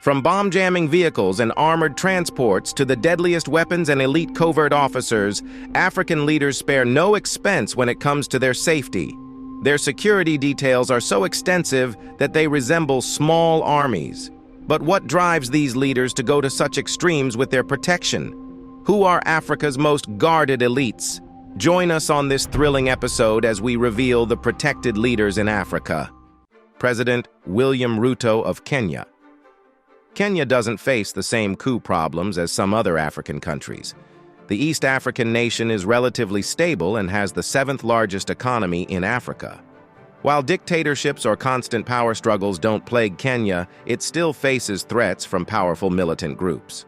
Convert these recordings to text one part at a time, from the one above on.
From bomb-jamming vehicles and armored transports to the deadliest weapons and elite covert officers, African leaders spare no expense when it comes to their safety. Their security details are so extensive that they resemble small armies. But what drives these leaders to go to such extremes with their protection? Who are Africa's most guarded elites? Join us on this thrilling episode as we reveal the protected leaders in Africa. President William Ruto of Kenya. Kenya doesn't face the same coup problems as some other African countries. The East African nation is relatively stable and has the seventh largest economy in Africa. While dictatorships or constant power struggles don't plague Kenya, it still faces threats from powerful militant groups.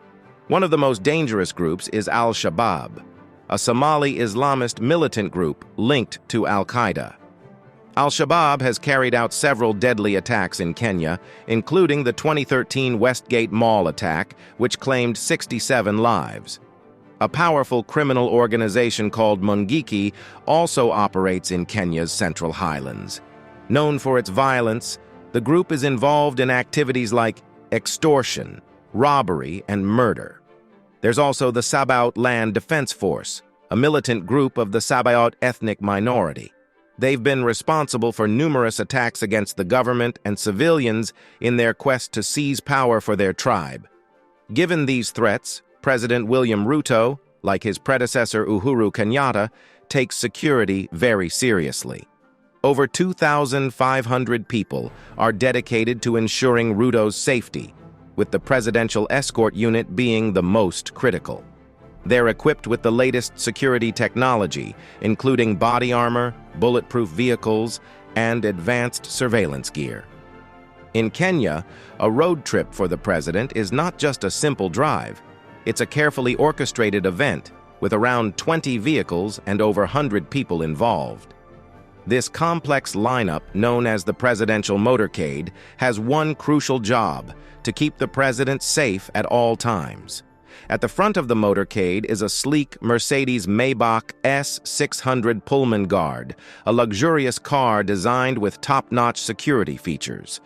One of the most dangerous groups is Al-Shabaab, a Somali Islamist militant group linked to Al-Qaeda. Al-Shabaab has carried out several deadly attacks in Kenya, including the 2013 Westgate Mall attack, which claimed 67 lives. A powerful criminal organization called Mungiki also operates in Kenya's Central Highlands. Known for its violence, the group is involved in activities like extortion, robbery, and murder. There's also the Sabaot Land Defense Force, a militant group of the Sabaot ethnic minority. They've been responsible for numerous attacks against the government and civilians in their quest to seize power for their tribe. Given these threats, President William Ruto, like his predecessor Uhuru Kenyatta, takes security very seriously. Over 2,500 people are dedicated to ensuring Ruto's safety, with the presidential escort unit being the most critical. They're equipped with the latest security technology, including body armor, bulletproof vehicles, and advanced surveillance gear. In Kenya, a road trip for the president is not just a simple drive. It's a carefully orchestrated event with around 20 vehicles and over 100 people involved. This complex lineup, known as the presidential motorcade, has one crucial job: to keep the president safe at all times. At the front of the motorcade is a sleek Mercedes-Maybach S600 Pullman Guard, a luxurious car designed with top-notch security features.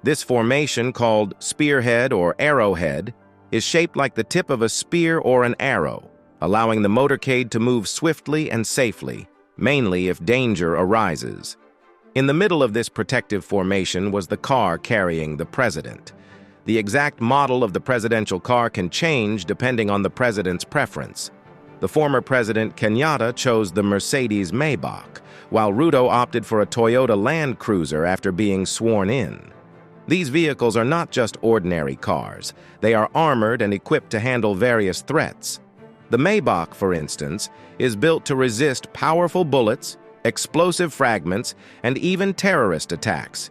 This formation, called spearhead or arrowhead, is shaped like the tip of a spear or an arrow, allowing the motorcade to move swiftly and safely, mainly if danger arises. In the middle of this protective formation was the car carrying the president. The exact model of the presidential car can change depending on the president's preference. The former President Kenyatta chose the Mercedes Maybach, while Ruto opted for a Toyota Land Cruiser after being sworn in. These vehicles are not just ordinary cars. They are armored and equipped to handle various threats. The Maybach, for instance, is built to resist powerful bullets, explosive fragments, and even terrorist attacks.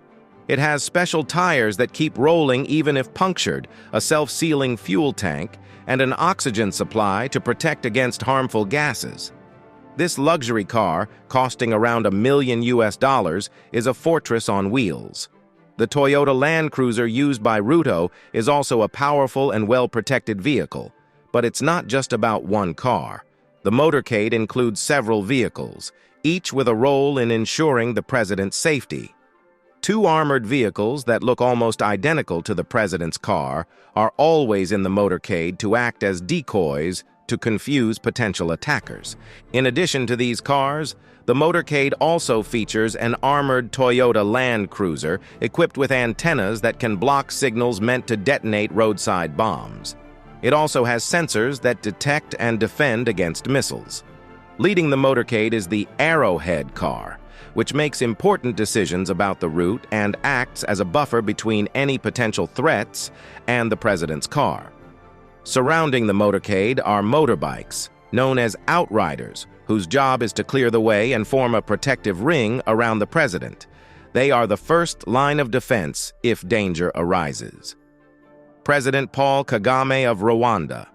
It has special tires that keep rolling even if punctured, a self-sealing fuel tank, and an oxygen supply to protect against harmful gases. This luxury car, costing around $1 million, is a fortress on wheels. The Toyota Land Cruiser used by Ruto is also a powerful and well-protected vehicle. But it's not just about one car. The motorcade includes several vehicles, each with a role in ensuring the president's safety. Two armored vehicles that look almost identical to the president's car are always in the motorcade to act as decoys to confuse potential attackers. In addition to these cars, the motorcade also features an armored Toyota Land Cruiser equipped with antennas that can block signals meant to detonate roadside bombs. It also has sensors that detect and defend against missiles. Leading the motorcade is the Arrowhead car, which makes important decisions about the route and acts as a buffer between any potential threats and the president's car. Surrounding the motorcade are motorbikes, known as outriders, whose job is to clear the way and form a protective ring around the president. They are the first line of defense if danger arises. President Paul Kagame of Rwanda.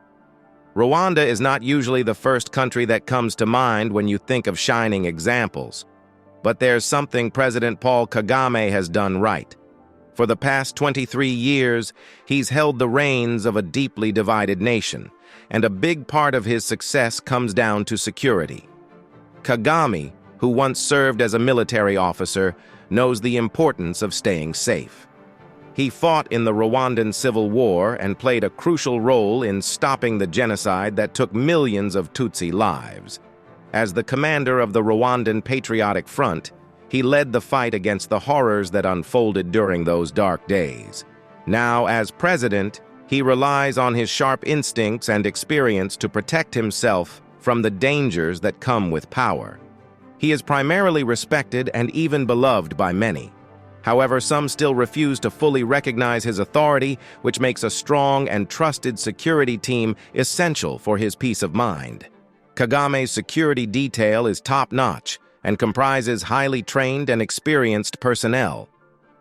Rwanda is not usually the first country that comes to mind when you think of shining examples. But there's something President Paul Kagame has done right. For the past 23 years, he's held the reins of a deeply divided nation, and a big part of his success comes down to security. Kagame, who once served as a military officer, knows the importance of staying safe. He fought in the Rwandan Civil War and played a crucial role in stopping the genocide that took millions of Tutsi lives. As the commander of the Rwandan Patriotic Front, he led the fight against the horrors that unfolded during those dark days. Now, as president, he relies on his sharp instincts and experience to protect himself from the dangers that come with power. He is primarily respected and even beloved by many. However, some still refuse to fully recognize his authority, which makes a strong and trusted security team essential for his peace of mind. Kagame's security detail is top-notch and comprises highly trained and experienced personnel.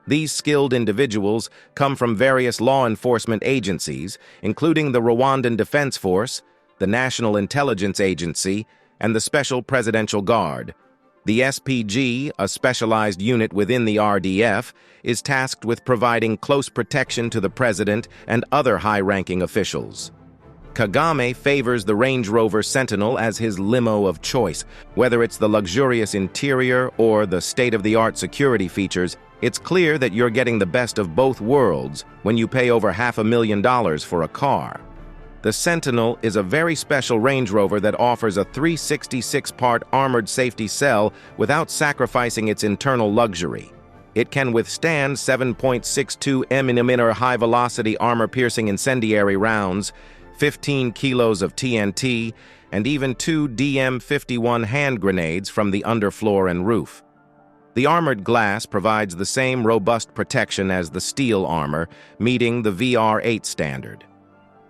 These skilled individuals come from various law enforcement agencies, including the Rwandan Defense Force, the National Intelligence Agency, and the Special Presidential Guard. The SPG, a specialized unit within the RDF, is tasked with providing close protection to the president and other high-ranking officials. Kagame favors the Range Rover Sentinel as his limo of choice. Whether it's the luxurious interior or the state-of-the-art security features, it's clear that you're getting the best of both worlds when you pay over $500,000 for a car. The Sentinel is a very special Range Rover that offers a 366-part armored safety cell without sacrificing its internal luxury. It can withstand 7.62 mm high-velocity armor-piercing incendiary rounds, 15 kilos of TNT, and even 2 DM-51 hand grenades from the underfloor and roof. The armored glass provides the same robust protection as the steel armor, meeting the VR-8 standard.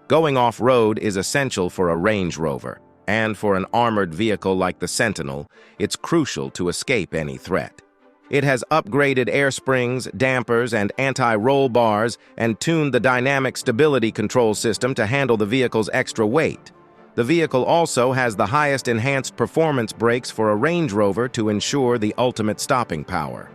Going off-road is essential for a Range Rover, and for an armored vehicle like the Sentinel, it's crucial to escape any threat. It has upgraded air springs, dampers, and anti-roll bars and tuned the dynamic stability control system to handle the vehicle's extra weight. The vehicle also has the highest enhanced performance brakes for a Range Rover to ensure the ultimate stopping power.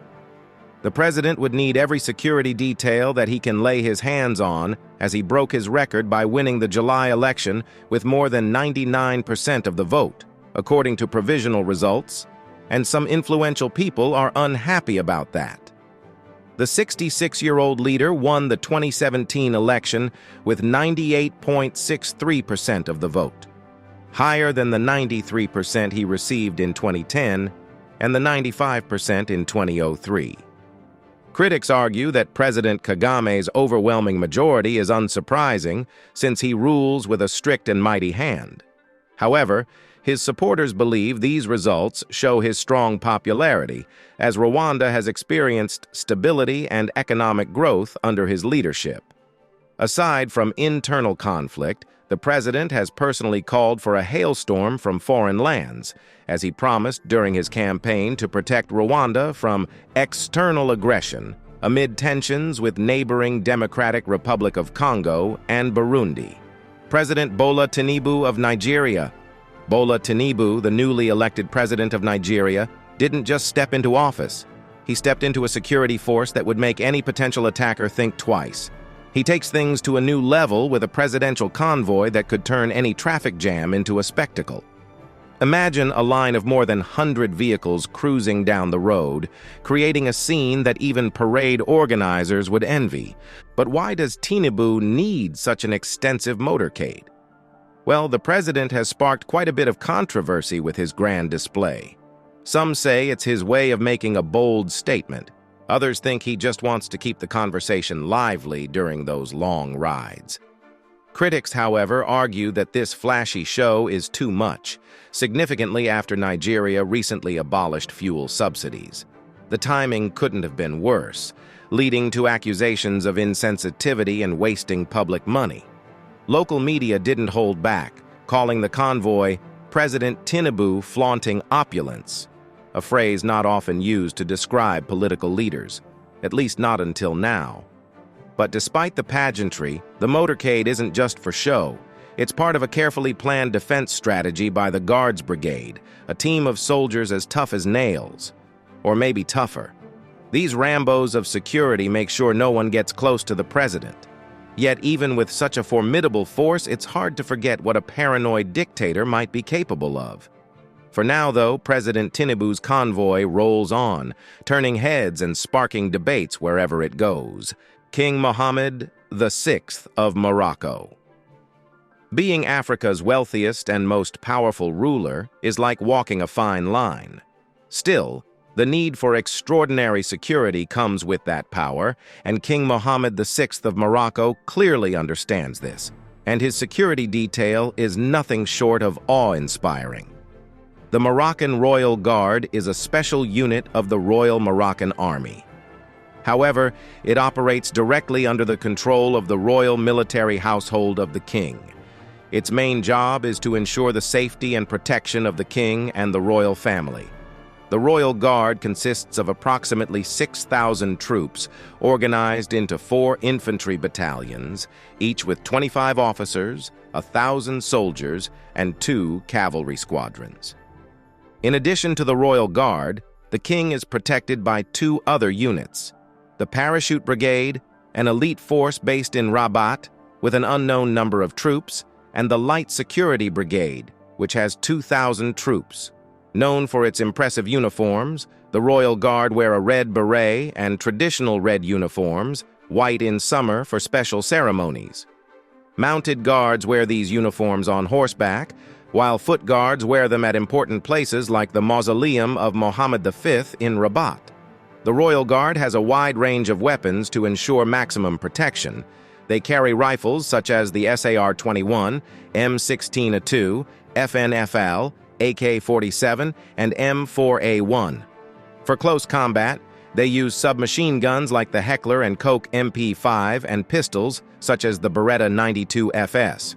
The president would need every security detail that he can lay his hands on, as he broke his record by winning the July election with more than 99% of the vote, according to provisional results, and some influential people are unhappy about that. The 66-year-old leader won the 2017 election with 98.63% of the vote, higher than the 93% he received in 2010 and the 95% in 2003. Critics argue that President Kagame's overwhelming majority is unsurprising since he rules with a strict and mighty hand. However, his supporters believe these results show his strong popularity, as Rwanda has experienced stability and economic growth under his leadership. Aside from internal conflict, the president has personally called for a hailstorm from foreign lands, as he promised during his campaign to protect Rwanda from external aggression amid tensions with neighboring Democratic Republic of Congo and Burundi. President Bola Tinubu of Nigeria. Bola Tinubu, the newly elected president of Nigeria, didn't just step into office. He stepped into a security force that would make any potential attacker think twice. He takes things to a new level with a presidential convoy that could turn any traffic jam into a spectacle. Imagine a line of more than 100 vehicles cruising down the road, creating a scene that even parade organizers would envy. But why does Tinubu need such an extensive motorcade? Well, the president has sparked quite a bit of controversy with his grand display. Some say it's his way of making a bold statement. Others think he just wants to keep the conversation lively during those long rides. Critics, however, argue that this flashy show is too much, significantly after Nigeria recently abolished fuel subsidies. The timing couldn't have been worse, leading to accusations of insensitivity and wasting public money. Local media didn't hold back, calling the convoy President Tinubu flaunting opulence, a phrase not often used to describe political leaders, at least not until now. But despite the pageantry, the motorcade isn't just for show. It's part of a carefully planned defense strategy by the Guards Brigade, a team of soldiers as tough as nails, or maybe tougher. These Rambos of security make sure no one gets close to the president. Yet even with such a formidable force, it's hard to forget what a paranoid dictator might be capable of. For now, though, President Tinubu's convoy rolls on, turning heads and sparking debates wherever it goes. King Mohammed VI of Morocco. Being Africa's wealthiest and most powerful ruler is like walking a fine line. Still, the need for extraordinary security comes with that power, and King Mohammed VI of Morocco clearly understands this, and his security detail is nothing short of awe-inspiring. The Moroccan Royal Guard is a special unit of the Royal Moroccan Army. However, it operates directly under the control of the royal military household of the king. Its main job is to ensure the safety and protection of the king and the royal family. The Royal Guard consists of approximately 6,000 troops organized into 4 infantry battalions, each with 25 officers, 1,000 soldiers, and 2 cavalry squadrons. In addition to the Royal Guard, the king is protected by 2 other units: the Parachute Brigade, an elite force based in Rabat with an unknown number of troops, and the Light Security Brigade, which has 2,000 troops. Known for its impressive uniforms, the Royal Guard wear a red beret and traditional red uniforms, white in summer for special ceremonies. Mounted guards wear these uniforms on horseback, while foot guards wear them at important places like the Mausoleum of Mohammed V in Rabat. The Royal Guard has a wide range of weapons to ensure maximum protection. They carry rifles such as the SAR-21, M16A2, FNFL, AK-47, and M4A1. For close combat, they use submachine guns like the Heckler & Koch MP5 and pistols such as the Beretta 92 FS.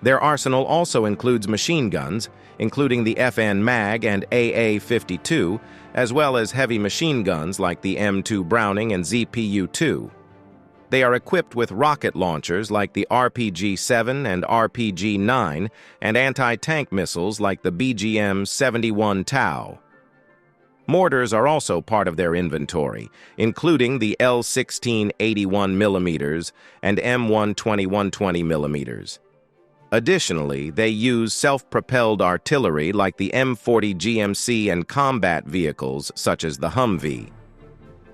Their arsenal also includes machine guns, including the FN MAG and AA-52, as well as heavy machine guns like the M2 Browning and ZPU-2. They are equipped with rocket launchers like the RPG-7 and RPG-9 and anti-tank missiles like the BGM-71 Tau. Mortars are also part of their inventory, including the L16 81mm and M120 120mm. Additionally, they use self-propelled artillery like the M40 GMC and combat vehicles such as the Humvee.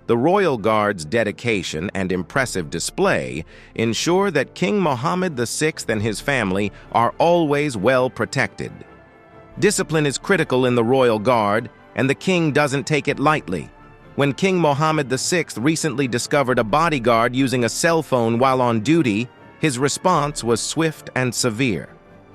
The Royal Guard's dedication and impressive display ensure that King Mohammed VI and his family are always well protected. Discipline is critical in the Royal Guard, and the king doesn't take it lightly. When King Mohammed VI recently discovered a bodyguard using a cell phone while on duty, his response was swift and severe.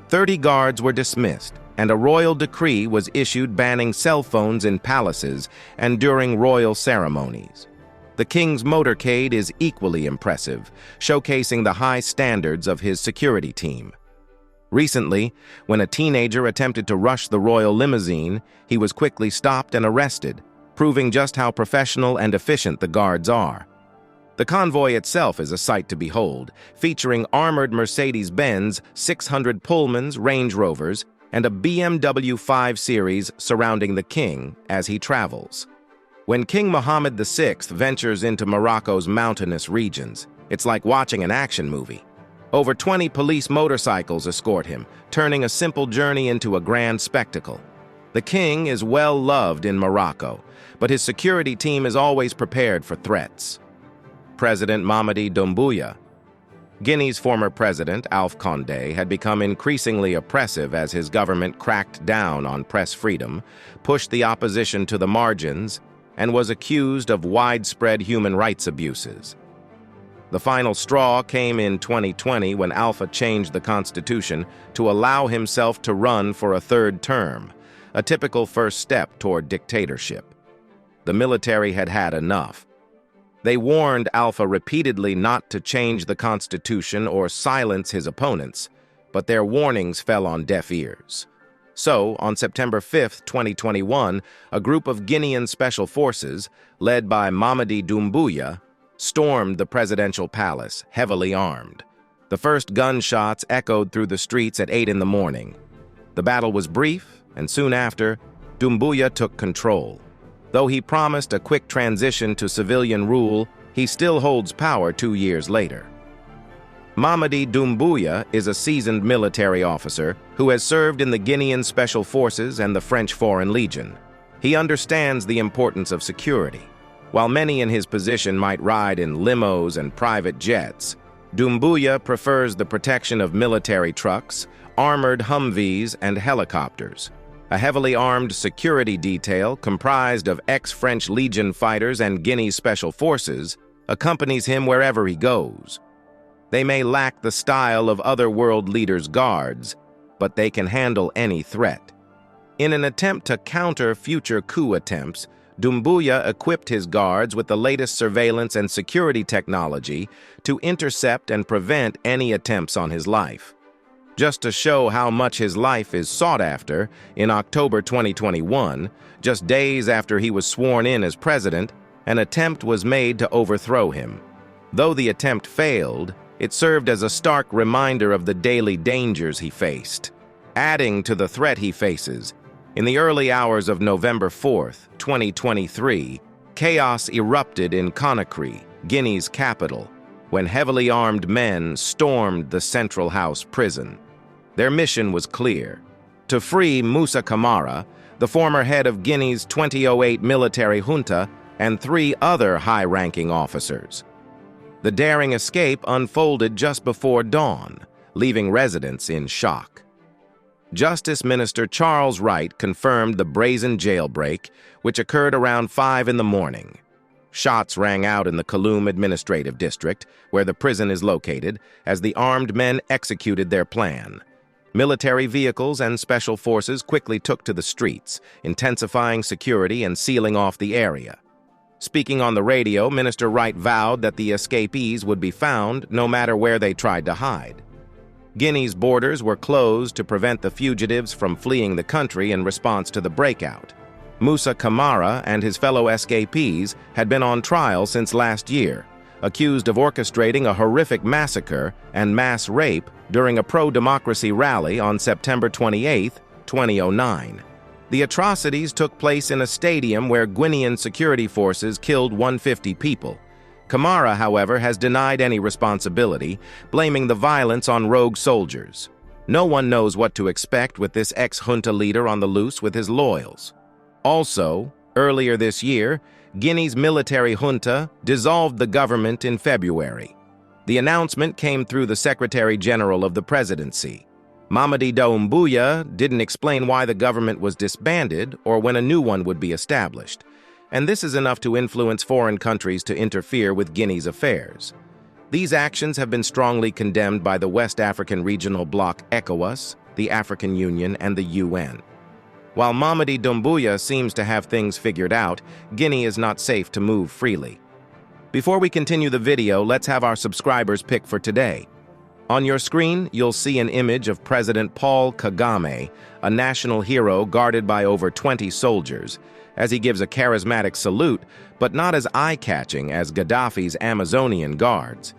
30 guards were dismissed, and a royal decree was issued banning cell phones in palaces and during royal ceremonies. The king's motorcade is equally impressive, showcasing the high standards of his security team. Recently, when a teenager attempted to rush the royal limousine, he was quickly stopped and arrested, proving just how professional and efficient the guards are. The convoy itself is a sight to behold, featuring armored Mercedes-Benz 600 Pullmans, Range Rovers, and a BMW 5 Series surrounding the king as he travels. When King Mohammed VI ventures into Morocco's mountainous regions, it's like watching an action movie. Over 20 police motorcycles escort him, turning a simple journey into a grand spectacle. The king is well loved in Morocco, but his security team is always prepared for threats. President Mamadi Doumbouya. Guinea's former president, Alpha Condé, had become increasingly oppressive as his government cracked down on press freedom, pushed the opposition to the margins, and was accused of widespread human rights abuses. The final straw came in 2020 when Alpha changed the constitution to allow himself to run for a 3rd term, a typical first step toward dictatorship. The military had had enough. They warned Alpha repeatedly not to change the constitution or silence his opponents, but their warnings fell on deaf ears. So, on September 5, 2021, a group of Guinean special forces, led by Mamadi Doumbouya, stormed the presidential palace, heavily armed. The first gunshots echoed through the streets at 8 in the morning. The battle was brief, and soon after, Doumbouya took control. Though he promised a quick transition to civilian rule, he still holds power 2 years later. Mamadi Doumbouya is a seasoned military officer who has served in the Guinean Special Forces and the French Foreign Legion. He understands the importance of security. While many in his position might ride in limos and private jets, Doumbouya prefers the protection of military trucks, armored Humvees, and helicopters. A heavily armed security detail comprised of ex-French Legion fighters and Guinea's special forces accompanies him wherever he goes. They may lack the style of other world leaders' guards, but they can handle any threat. In an attempt to counter future coup attempts, Doumbouya equipped his guards with the latest surveillance and security technology to intercept and prevent any attempts on his life. Just to show how much his life is sought after, in October 2021, just days after he was sworn in as president, an attempt was made to overthrow him. Though the attempt failed, it served as a stark reminder of the daily dangers he faced. Adding to the threat he faces, in the early hours of November 4th, 2023, chaos erupted in Conakry, Guinea's capital, when heavily armed men stormed the Central House prison. Their mission was clear: to free Moussa Camara, the former head of Guinea's 2008 military junta, and 3 other high-ranking officers. The daring escape unfolded just before dawn, leaving residents in shock. Justice Minister Charles Wright confirmed the brazen jailbreak, which occurred around 5 in the morning. Shots rang out in the Kaloum Administrative District, where the prison is located, as the armed men executed their plan. Military vehicles and special forces quickly took to the streets, intensifying security and sealing off the area. Speaking on the radio, Minister Wright vowed that the escapees would be found no matter where they tried to hide. Guinea's borders were closed to prevent the fugitives from fleeing the country in response to the breakout. Moussa Camara and his fellow escapees had been on trial since last year, accused of orchestrating a horrific massacre and mass rape during a pro-democracy rally on September 28, 2009. The atrocities took place in a stadium where Guinean security forces killed 150 people. Camara, however, has denied any responsibility, blaming the violence on rogue soldiers. No one knows what to expect with this ex-junta leader on the loose with his loyals. Also, earlier this year, Guinea's military junta dissolved the government in February. The announcement came through the Secretary General of the Presidency. Mamadi Doumbouya didn't explain why the government was disbanded or when a new one would be established, and this is enough to influence foreign countries to interfere with Guinea's affairs. These actions have been strongly condemned by the West African regional bloc ECOWAS, the African Union, and the UN. While Mamadi Doumbouya seems to have things figured out, Guinea is not safe to move freely. Before we continue the video, let's have our subscribers pick for today. On your screen, you'll see an image of President Paul Kagame, a national hero guarded by over 20 soldiers, as he gives a charismatic salute, but not as eye-catching as Gaddafi's Amazonian guards.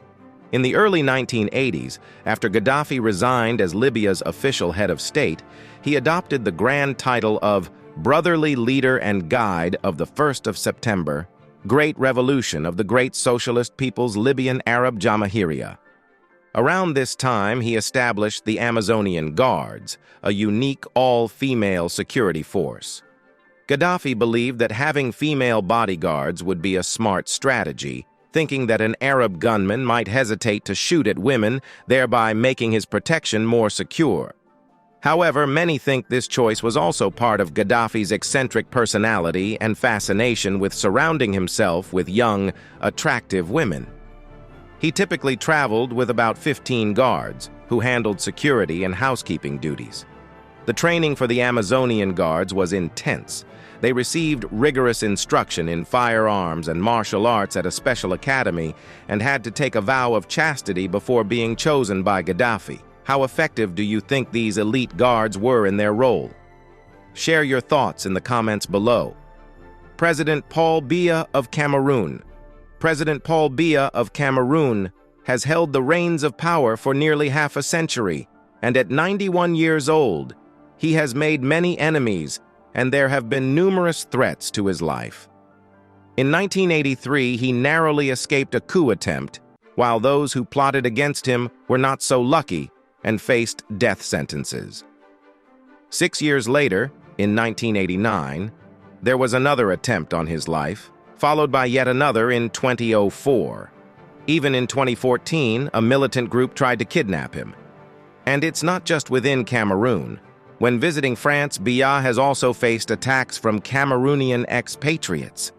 In the early 1980s, after Gaddafi resigned as Libya's official head of state, he adopted the grand title of Brotherly Leader and Guide of the 1st of September, Great Revolution of the Great Socialist People's Libyan Arab Jamahiriya. Around this time, he established the Amazonian Guards, a unique all-female security force. Gaddafi believed that having female bodyguards would be a smart strategy, thinking that an Arab gunman might hesitate to shoot at women, thereby making his protection more secure. However, many think this choice was also part of Gaddafi's eccentric personality and fascination with surrounding himself with young, attractive women. He typically traveled with about 15 guards, who handled security and housekeeping duties. The training for the Amazonian Guards was intense. They received rigorous instruction in firearms and martial arts at a special academy and had to take a vow of chastity before being chosen by Gaddafi. How effective do you think these elite guards were in their role? Share your thoughts in the comments below. President Paul Biya of Cameroon. President Paul Biya of Cameroon has held the reins of power for nearly half a century, and at 91 years old, he has made many enemies, and there have been numerous threats to his life. In 1983, he narrowly escaped a coup attempt, while those who plotted against him were not so lucky and faced death sentences. 6 years later, in 1989, there was another attempt on his life, followed by yet another in 2004. Even in 2014, a militant group tried to kidnap him. And it's not just within Cameroon. When visiting France, Biya has also faced attacks from Cameroonian expatriates.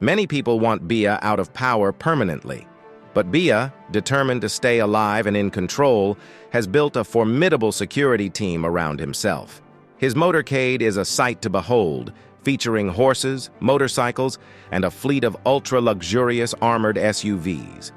Many people want Biya out of power permanently. But Biya, determined to stay alive and in control, has built a formidable security team around himself. His motorcade is a sight to behold, featuring horses, motorcycles, and a fleet of ultra-luxurious armored SUVs.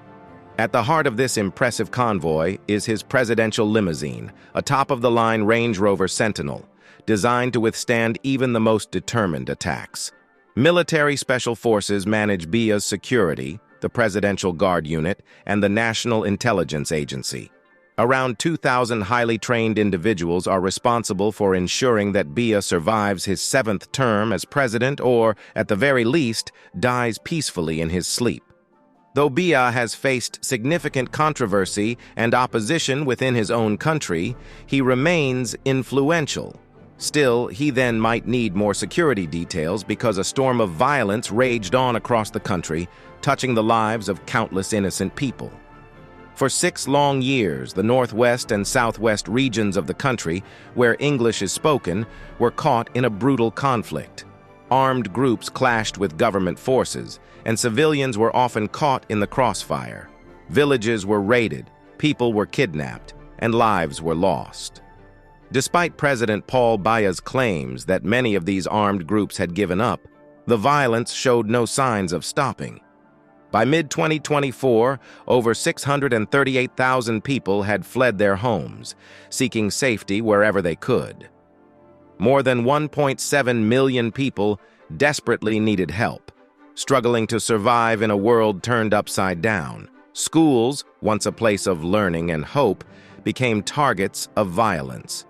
At the heart of this impressive convoy is his presidential limousine, a top-of-the-line Range Rover Sentinel, designed to withstand even the most determined attacks. Military special forces manage Biya's security, the Presidential Guard Unit, and the National Intelligence Agency. Around 2,000 highly trained individuals are responsible for ensuring that Biya survives his 7th term as president or, at the very least, dies peacefully in his sleep. Though Biya has faced significant controversy and opposition within his own country, he remains influential. Still, he then might need more security details because a storm of violence raged on across the country, touching the lives of countless innocent people. For 6 long years, the northwest and southwest regions of the country, where English is spoken, were caught in a brutal conflict. Armed groups clashed with government forces, and civilians were often caught in the crossfire. Villages were raided, people were kidnapped, and lives were lost. Despite President Paul Biya's claims that many of these armed groups had given up, the violence showed no signs of stopping. By mid-2024, over 638,000 people had fled their homes, seeking safety wherever they could. More than 1.7 million people desperately needed help, struggling to survive in a world turned upside down. Schools, once a place of learning and hope, became targets of violence.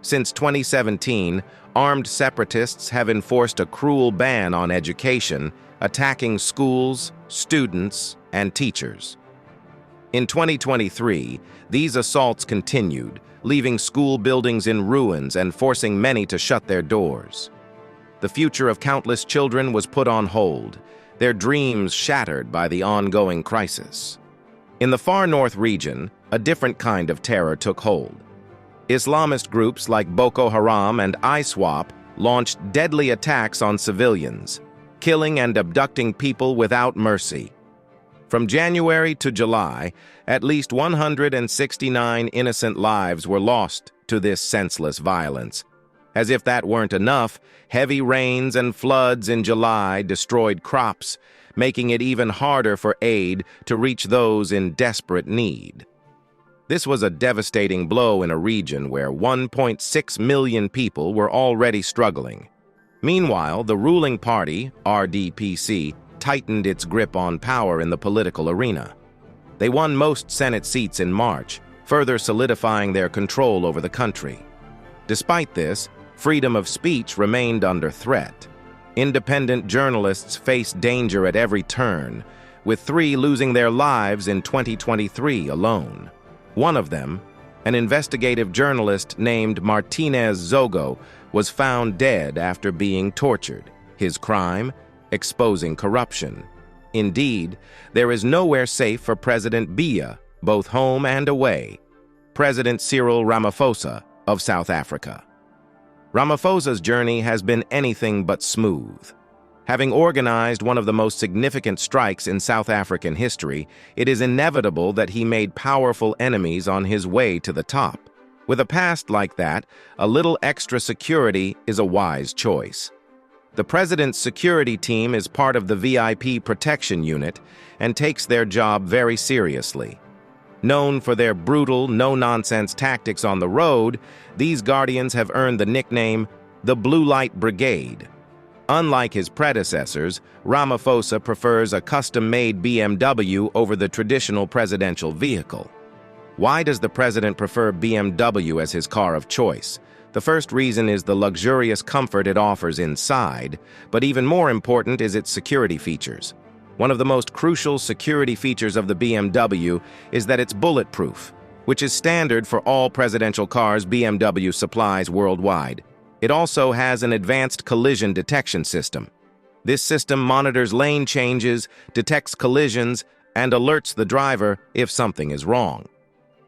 Since 2017, armed separatists have enforced a cruel ban on education, attacking schools, students, and teachers. In 2023, these assaults continued, leaving school buildings in ruins and forcing many to shut their doors. The future of countless children was put on hold, their dreams shattered by the ongoing crisis. In the far north region, a different kind of terror took hold. Islamist groups like Boko Haram and ISWAP launched deadly attacks on civilians, killing and abducting people without mercy. From January to July, at least 169 innocent lives were lost to this senseless violence. As if that weren't enough, heavy rains and floods in July destroyed crops, making it even harder for aid to reach those in desperate need. This was a devastating blow in a region where 1.6 million people were already struggling. Meanwhile, the ruling party, RDPC, tightened its grip on power in the political arena. They won most Senate seats in March, further solidifying their control over the country. Despite this, freedom of speech remained under threat. Independent journalists faced danger at every turn, with 3 losing their lives in 2023 alone. One of them, an investigative journalist named Martinez Zogo, was found dead after being tortured. His crime? Exposing corruption. Indeed, there is nowhere safe for President Biya, both home and away. President Cyril Ramaphosa of South Africa. Ramaphosa's journey has been anything but smooth. Having organized one of the most significant strikes in South African history, it is inevitable that he made powerful enemies on his way to the top. With a past like that, a little extra security is a wise choice. The president's security team is part of the VIP protection unit and takes their job very seriously. Known for their brutal, no-nonsense tactics on the road, these guardians have earned the nickname the Blue Light Brigade. Unlike his predecessors, Ramaphosa prefers a custom-made BMW over the traditional presidential vehicle. Why does the president prefer BMW as his car of choice? The first reason is the luxurious comfort it offers inside, but even more important is its security features. One of the most crucial security features of the BMW is that it's bulletproof, which is standard for all presidential cars BMW supplies worldwide. It also has an advanced collision detection system. This system monitors lane changes, detects collisions, and alerts the driver if something is wrong.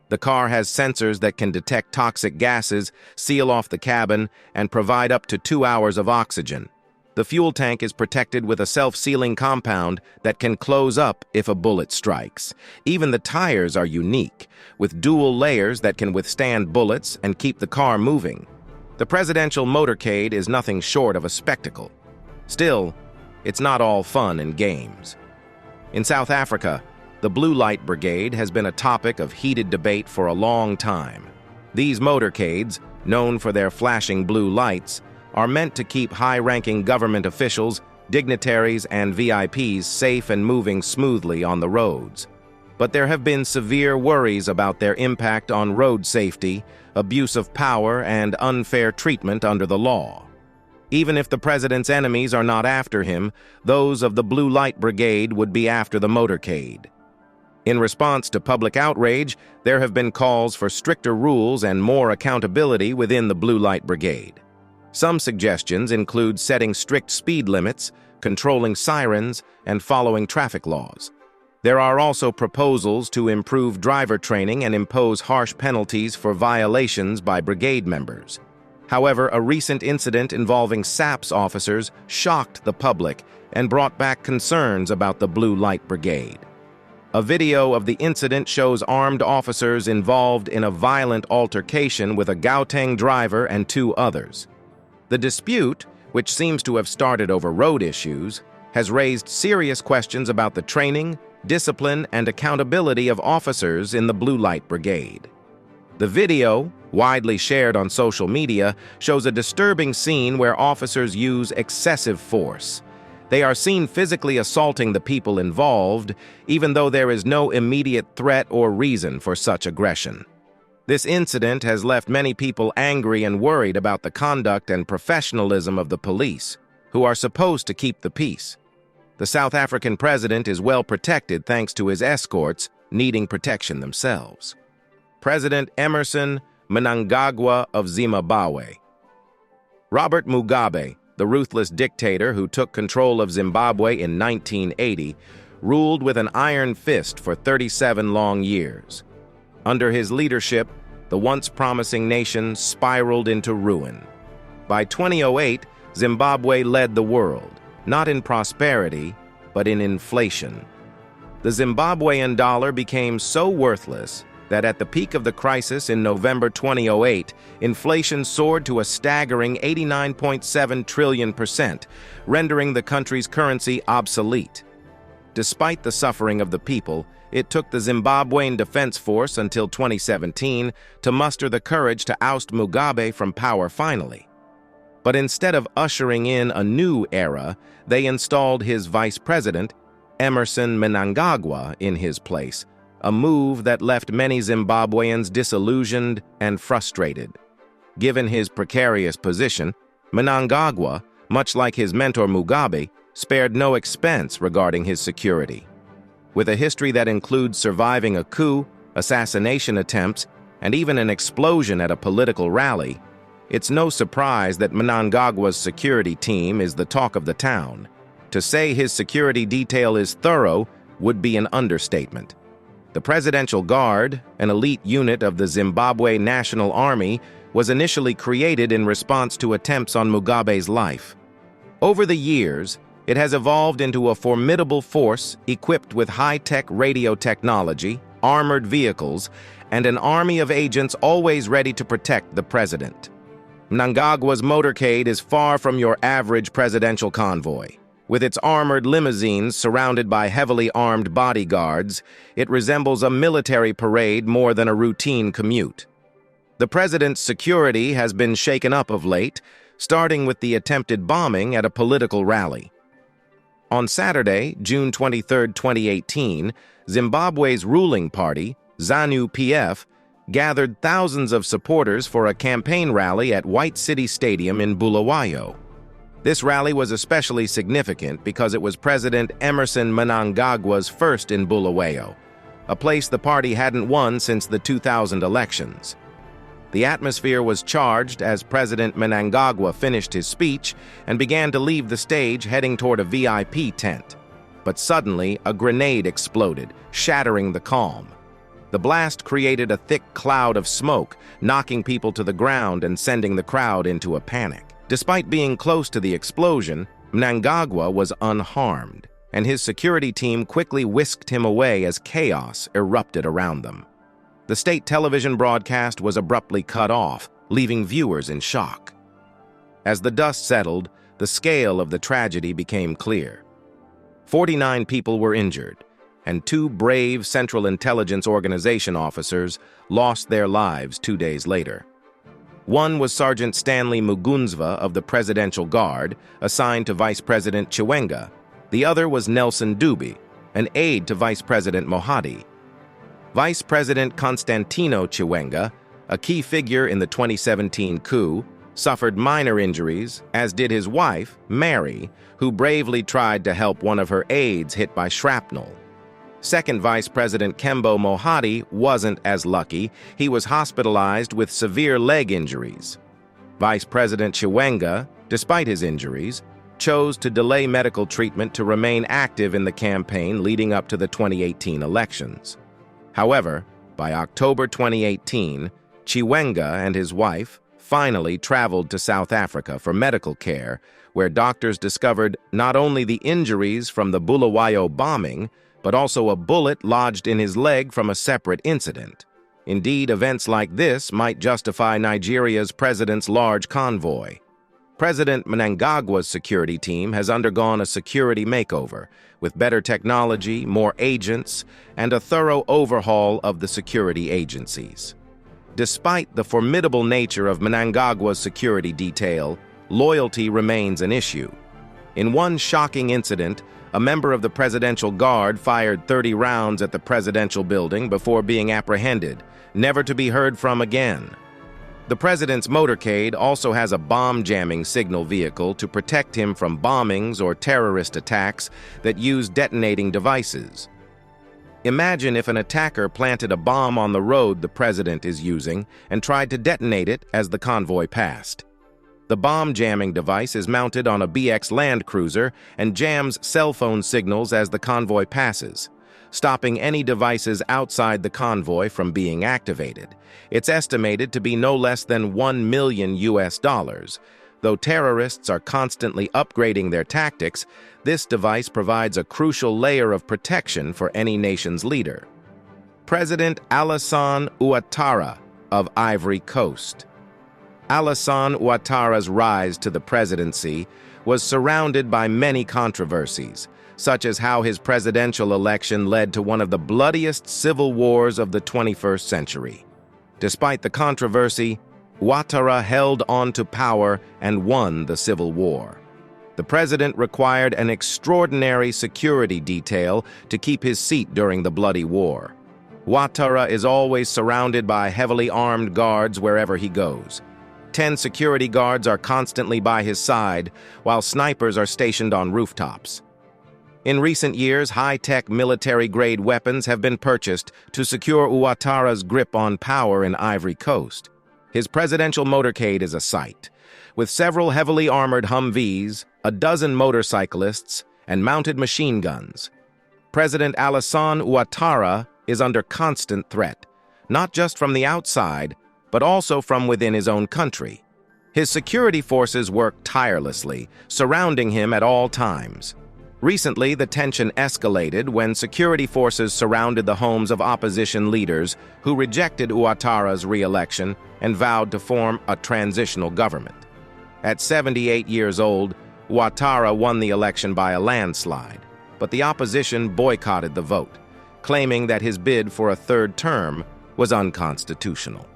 The car has sensors that can detect toxic gases, seal off the cabin, and provide up to 2 hours of oxygen. The fuel tank is protected with a self-sealing compound that can close up if a bullet strikes. Even the tires are unique, with dual layers that can withstand bullets and keep the car moving. The presidential motorcade is nothing short of a spectacle. Still, it's not all fun and games. In South Africa, the Blue Light Brigade has been a topic of heated debate for a long time. These motorcades, known for their flashing blue lights, are meant to keep high-ranking government officials, dignitaries, and VIPs safe and moving smoothly on the roads. But there have been severe worries about their impact on road safety, abuse of power, and unfair treatment under the law. Even if the president's enemies are not after him, those of the Blue Light Brigade would be after the motorcade. In response to public outrage, there have been calls for stricter rules and more accountability within the Blue Light Brigade. Some suggestions include setting strict speed limits, controlling sirens, and following traffic laws. There are also proposals to improve driver training and impose harsh penalties for violations by brigade members. However, a recent incident involving SAPS officers shocked the public and brought back concerns about the Blue Light Brigade. A video of the incident shows armed officers involved in a violent altercation with a Gauteng driver and 2 others. The dispute, which seems to have started over road issues, has raised serious questions about the training, discipline, and accountability of officers in the Blue Light Brigade. The video, widely shared on social media, shows a disturbing scene where officers use excessive force. They are seen physically assaulting the people involved, even though there is no immediate threat or reason for such aggression. This incident has left many people angry and worried about the conduct and professionalism of the police, who are supposed to keep the peace. The South African president is well protected thanks to his escorts, needing protection themselves. President Emmerson Mnangagwa of Zimbabwe. Robert Mugabe, the ruthless dictator who took control of Zimbabwe in 1980, ruled with an iron fist for 37 long years. Under his leadership, the once promising nation spiraled into ruin. By 2008, Zimbabwe led the world, not in prosperity, but in inflation. The Zimbabwean dollar became so worthless that at the peak of the crisis in November 2008, inflation soared to a staggering 89.7 trillion%, rendering the country's currency obsolete. Despite the suffering of the people, it took the Zimbabwean Defense Force until 2017 to muster the courage to oust Mugabe from power finally. But instead of ushering in a new era, they installed his vice president, Emmerson Mnangagwa, in his place, a move that left many Zimbabweans disillusioned and frustrated. Given his precarious position, Mnangagwa, much like his mentor Mugabe, spared no expense regarding his security. With a history that includes surviving a coup, assassination attempts, and even an explosion at a political rally, it's no surprise that Mnangagwa's security team is the talk of the town. To say his security detail is thorough would be an understatement. The Presidential Guard, an elite unit of the Zimbabwe National Army, was initially created in response to attempts on Mugabe's life. Over the years, it has evolved into a formidable force equipped with high-tech radio technology, armored vehicles, and an army of agents always ready to protect the president. Mnangagwa's motorcade is far from your average presidential convoy. With its armored limousines surrounded by heavily armed bodyguards, it resembles a military parade more than a routine commute. The president's security has been shaken up of late, starting with the attempted bombing at a political rally. On Saturday, June 23, 2018, Zimbabwe's ruling party, ZANU-PF, gathered thousands of supporters for a campaign rally at White City Stadium in Bulawayo. This rally was especially significant because it was President Emmerson Mnangagwa's first in Bulawayo, a place the party hadn't won since the 2000 elections. The atmosphere was charged as President Mnangagwa finished his speech and began to leave the stage heading toward a VIP tent. But suddenly, a grenade exploded, shattering the calm. The blast created a thick cloud of smoke, knocking people to the ground and sending the crowd into a panic. Despite being close to the explosion, Mnangagwa was unharmed, and his security team quickly whisked him away as chaos erupted around them. The state television broadcast was abruptly cut off, leaving viewers in shock. As the dust settled, the scale of the tragedy became clear. 49 people were injured, and 2 brave Central Intelligence Organization officers lost their lives 2 days later. One was Sergeant Stanley Mugunzva of the Presidential Guard, assigned to Vice President Chiwenga. The other was Nelson Dubi, an aide to Vice President Mohadi. Vice President Constantino Chiwenga, a key figure in the 2017 coup, suffered minor injuries, as did his wife, Mary, who bravely tried to help one of her aides hit by shrapnel. Second Vice President Kembo Mohadi wasn't as lucky. He was hospitalized with severe leg injuries. Vice President Chiwenga, despite his injuries, chose to delay medical treatment to remain active in the campaign leading up to the 2018 elections. However, by October 2018, Chiwenga and his wife finally traveled to South Africa for medical care, where doctors discovered not only the injuries from the Bulawayo bombing, but also a bullet lodged in his leg from a separate incident. Indeed, events like this might justify Nigeria's president's large convoy. President Mnangagwa's security team has undergone a security makeover, with better technology, more agents, and a thorough overhaul of the security agencies. Despite the formidable nature of Mnangagwa's security detail, loyalty remains an issue. In one shocking incident, a member of the Presidential Guard fired 30 rounds at the presidential building before being apprehended, never to be heard from again. The president's motorcade also has a bomb-jamming signal vehicle to protect him from bombings or terrorist attacks that use detonating devices. Imagine if an attacker planted a bomb on the road the president is using and tried to detonate it as the convoy passed. The bomb-jamming device is mounted on a BX Land Cruiser and jams cell phone signals as the convoy passes, stopping any devices outside the convoy from being activated. It's estimated to be no less than $1 million. Though terrorists are constantly upgrading their tactics, this device provides a crucial layer of protection for any nation's leader. President Alassane Ouattara of Ivory Coast. Alassane Ouattara's rise to the presidency was surrounded by many controversies, such as how his presidential election led to one of the bloodiest civil wars of the 21st century. Despite the controversy, Ouattara held on to power and won the civil war. The president required an extraordinary security detail to keep his seat during the bloody war. Ouattara is always surrounded by heavily armed guards wherever he goes. 10 security guards are constantly by his side, while snipers are stationed on rooftops. In recent years, high-tech military-grade weapons have been purchased to secure Ouattara's grip on power in Ivory Coast. His presidential motorcade is a sight, with several heavily armored Humvees, a dozen motorcyclists, and mounted machine guns. President Alassane Ouattara is under constant threat, not just from the outside, but also from within his own country. His security forces work tirelessly, surrounding him at all times. Recently, the tension escalated when security forces surrounded the homes of opposition leaders who rejected Ouattara's re-election and vowed to form a transitional government. At 78 years old, Ouattara won the election by a landslide, but the opposition boycotted the vote, claiming that his bid for a third term was unconstitutional.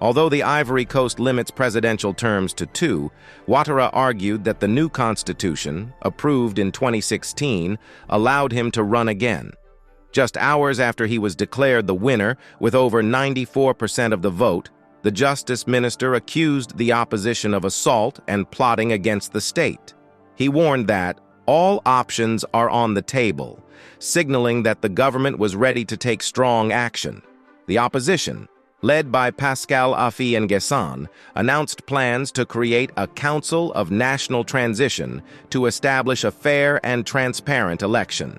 Although the Ivory Coast limits presidential terms to 2, Ouattara argued that the new constitution, approved in 2016, allowed him to run again. Just hours after he was declared the winner, with over 94% of the vote, the justice minister accused the opposition of assault and plotting against the state. He warned that all options are on the table, signaling that the government was ready to take strong action. The opposition, led by Pascal Affi N'Guessan, announced plans to create a Council of National Transition to establish a fair and transparent election.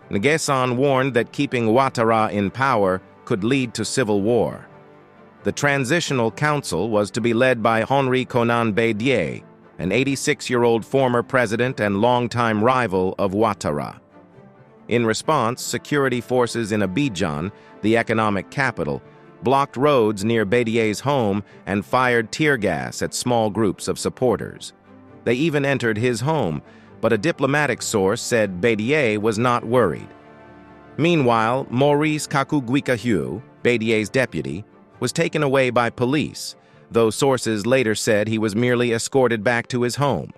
N'Guessan warned that keeping Ouattara in power could lead to civil war. The Transitional Council was to be led by Henri Konan Bédié, an 86-year-old former president and longtime rival of Ouattara. In response, security forces in Abidjan, the economic capital, blocked roads near Bédié's home and fired tear gas at small groups of supporters. They even entered his home, but a diplomatic source said Bédié was not worried. Meanwhile, Maurice Kakuguikahiu, Bédié's deputy, was taken away by police, though sources later said he was merely escorted back to his home.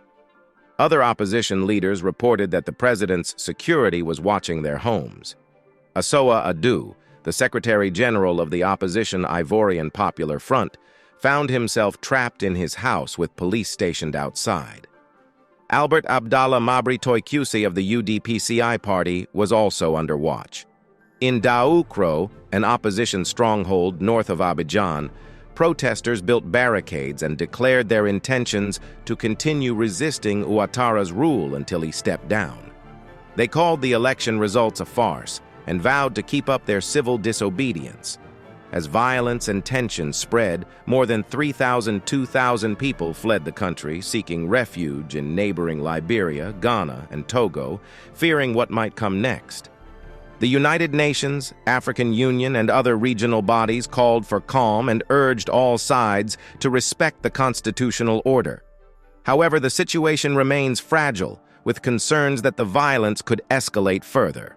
Other opposition leaders reported that the president's security was watching their homes. Asoa Adu, the Secretary General of the opposition Ivorian Popular Front, found himself trapped in his house with police stationed outside. Albert Abdallah Mabri Toykusi of the UDPCI party was also under watch. In Daoukro, an opposition stronghold north of Abidjan, protesters built barricades and declared their intentions to continue resisting Ouattara's rule until he stepped down. They called the election results a farce and vowed to keep up their civil disobedience. As violence and tension spread, more than 2,000 people fled the country, seeking refuge in neighboring Liberia, Ghana, and Togo, fearing what might come next. The United Nations, African Union, and other regional bodies called for calm and urged all sides to respect the constitutional order. However, the situation remains fragile, with concerns that the violence could escalate further.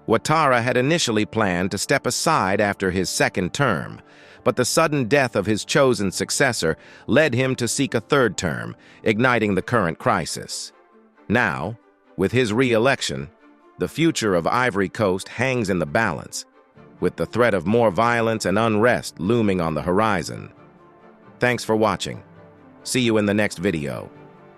Ouattara had initially planned to step aside after his second term, but the sudden death of his chosen successor led him to seek a third term, igniting the current crisis. Now, with his re-election, the future of Ivory Coast hangs in the balance, with the threat of more violence and unrest looming on the horizon. Thanks for watching. See you in the next video.